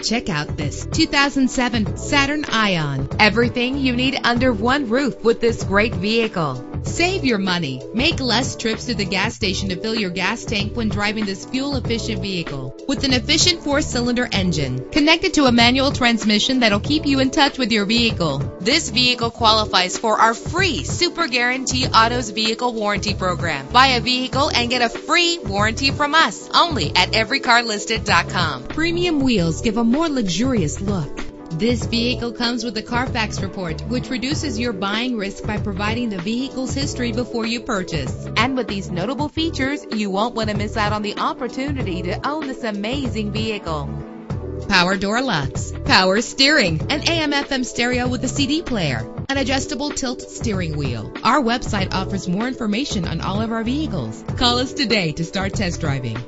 Check out this 2007 Saturn Ion. Everything you need under one roof with this great vehicle. Save your money. Make less trips to the gas station to fill your gas tank when driving this fuel-efficient vehicle. With an efficient 4-cylinder engine connected to a manual transmission that'll keep you in touch with your vehicle. This vehicle qualifies for our free Super Guarantee Autos Vehicle Warranty Program. Buy a vehicle and get a free warranty from us only at everycarlisted.com. Premium wheels give a more luxurious look. This vehicle comes with a Carfax report, which reduces your buying risk by providing the vehicle's history before you purchase. And with these notable features, you won't want to miss out on the opportunity to own this amazing vehicle. Power door locks, power steering, an AM/FM stereo with a CD player, an adjustable tilt steering wheel. Our website offers more information on all of our vehicles. Call us today to start test driving.